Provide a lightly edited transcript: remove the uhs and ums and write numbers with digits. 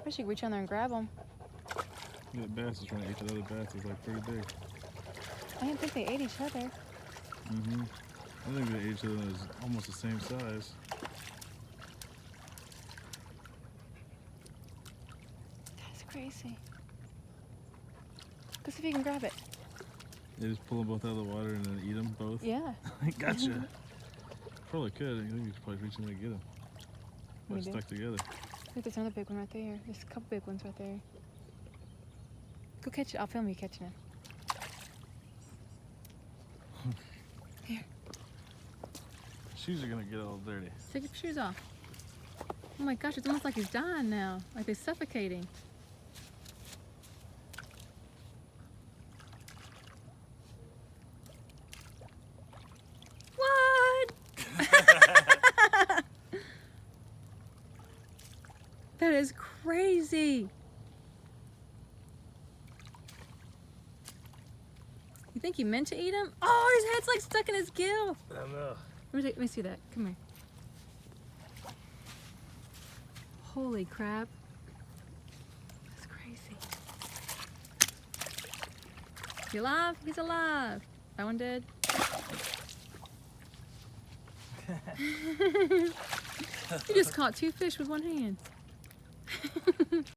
wish you could reach on there and grab them. Yeah, the bass is trying to eat that other bass. It's like pretty big. I didn't think they ate each other. Mm-hmm. I think they ate each other is almost the same size. That's crazy. Go see if you can grab it. They just pull them both out of the water and then eat them both? Yeah. Gotcha. Probably could. I think you could probably reach in there and get them. They're stuck together. I think there's another big one right there. There's a couple big ones right there. Go catch it. I'll film you catching it. Here. Shoes are gonna get all dirty. Take your shoes off. Oh my gosh, it's almost like he's dying now. Like they're suffocating. What? That is crazy. You think he meant to eat him? Oh, his head's like stuck in his gill. I don't know. Let me see that. Come here. Holy crap. That's crazy. He alive? He's alive. That one dead? You just caught 2 fish with one hand.